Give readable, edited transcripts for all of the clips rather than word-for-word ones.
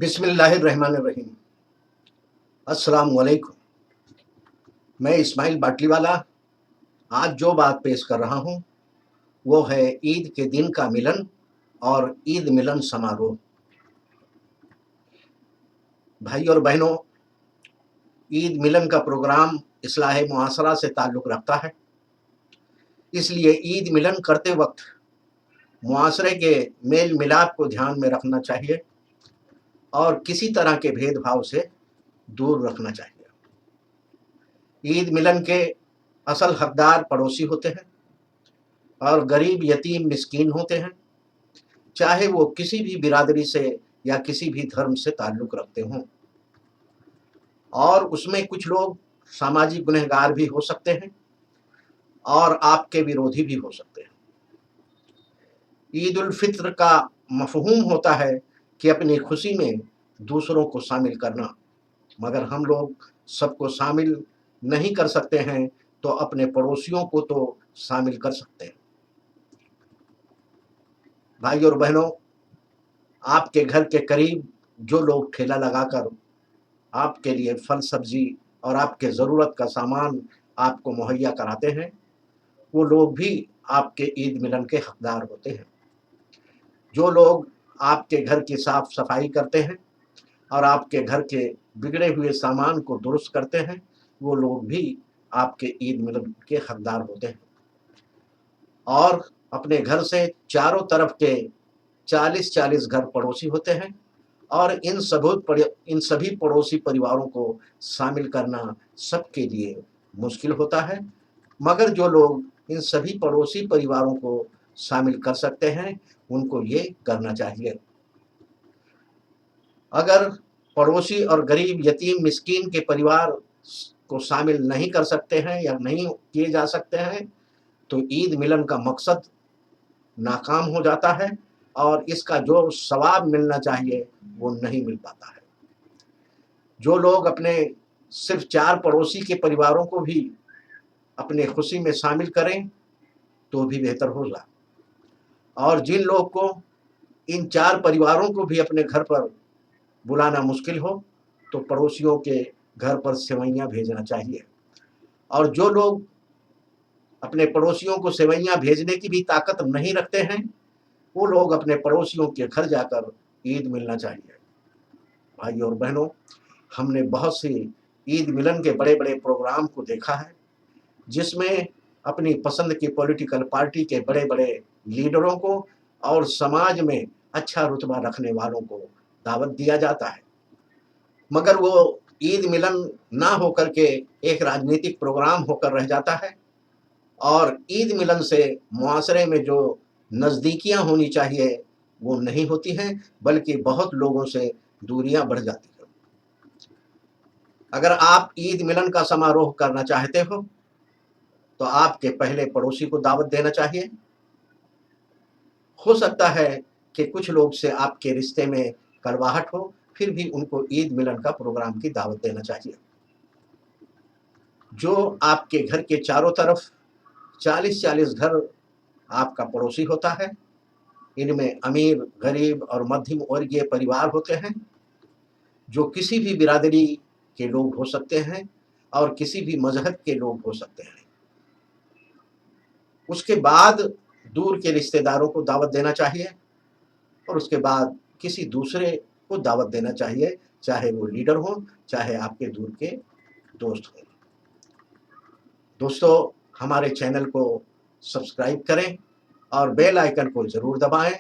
बिस्मिल्लाहिर्रहमानिर्रहीम। अस्सलाम वालेकुम। मैं इस्माइल बाटली वाला आज जो बात पेश कर रहा हूँ वो है ईद के दिन का मिलन और ईद मिलन समारोह। भाई और बहनों, ईद मिलन का प्रोग्राम इस्लाह मुआशरा से ताल्लुक़ रखता है, इसलिए ईद मिलन करते वक्त मुआशरे के मेल मिलाप को ध्यान में रखना चाहिए और किसी तरह के भेदभाव से दूर रखना चाहिए। ईद मिलन के असल हकदार पड़ोसी होते हैं और गरीब यतीम मिस्कीन होते हैं, चाहे वो किसी भी बिरादरी से या किसी भी धर्म से ताल्लुक़ रखते हों। और उसमें कुछ लोग सामाजिक गुनहगार भी हो सकते हैं और आपके विरोधी भी हो सकते हैं। ईद उल फित्र का मफ़हूम होता है कि अपनी खुशी में दूसरों को शामिल करना, मगर हम लोग सबको शामिल नहीं कर सकते हैं तो अपने पड़ोसियों को तो शामिल कर सकते हैं। भाई और बहनों, आपके घर के करीब जो लोग ठेला लगाकर आपके लिए फल सब्जी और आपके ज़रूरत का सामान आपको मुहैया कराते हैं, वो लोग भी आपके ईद मिलन के हकदार होते हैं। जो लोग आपके घर की साफ़ सफाई करते हैं और आपके घर के बिगड़े हुए सामान को दुरुस्त करते हैं, वो लोग भी आपके ईद मिलन के हकदार होते हैं। और अपने घर से चारों तरफ के 40-40 घर पड़ोसी होते हैं और इन सभी पड़ोसी परिवारों को शामिल करना सबके लिए मुश्किल होता है, मगर जो लोग इन सभी पड़ोसी परिवारों को शामिल कर सकते हैं उनको ये करना चाहिए। अगर पड़ोसी और गरीब यतीम मिस्कीन के परिवार को शामिल नहीं कर सकते हैं या नहीं किए जा सकते हैं तो ईद मिलन का मकसद नाकाम हो जाता है और इसका जो सवाब मिलना चाहिए वो नहीं मिल पाता है। जो लोग अपने सिर्फ 4 पड़ोसी के परिवारों को भी अपने खुशी में शामिल करें तो भी बेहतर होगा, और जिन लोग को इन 4 परिवारों को भी अपने घर पर बुलाना मुश्किल हो तो पड़ोसियों के घर पर सेवइयाँ भेजना चाहिए। और जो लोग अपने पड़ोसियों को सेवइयाँ भेजने की भी ताकत नहीं रखते हैं, वो लोग अपने पड़ोसियों के घर जाकर ईद मिलना चाहिए। भाई और बहनों, हमने बहुत सी ईद मिलन के बड़े बड़े प्रोग्राम को देखा है जिसमें अपनी पसंद की पॉलिटिकल पार्टी के बड़े बड़े लीडरों को और समाज में अच्छा रुतबा रखने वालों को दावत दिया जाता है, मगर वो ईद मिलन ना होकर के एक राजनीतिक प्रोग्राम होकर रह जाता है और ईद मिलन से मुआशरे में जो नज़दीकियाँ होनी चाहिए वो नहीं होती हैं, बल्कि बहुत लोगों से दूरियां बढ़ जाती हैं। अगर आप ईद मिलन का समारोह करना चाहते हो तो आपके पहले पड़ोसी को दावत देना चाहिए। हो सकता है कि कुछ लोग से आपके रिश्ते में कड़वाहट हो, फिर भी उनको ईद मिलन का प्रोग्राम की दावत देना चाहिए। जो आपके घर के चारों तरफ 40-40 घर आपका पड़ोसी होता है, इनमें अमीर, गरीब और मध्यम वर्गीय परिवार होते हैं, जो किसी भी बिरादरी के लोग हो सकते हैं और किसी भी मजहब के लोग हो सकते हैं। उसके बाद दूर के रिश्तेदारों को दावत देना चाहिए और उसके बाद किसी दूसरे को दावत देना चाहिए, चाहे वो लीडर हो, चाहे आपके दूर के दोस्त हों। दोस्तों, हमारे चैनल को सब्सक्राइब करें और बेल आइकन को ज़रूर दबाएं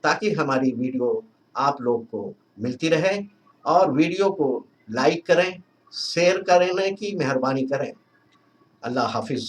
ताकि हमारी वीडियो आप लोग को मिलती रहे, और वीडियो को लाइक करें, शेयर करने की मेहरबानी करें। अल्लाह हाफिज़।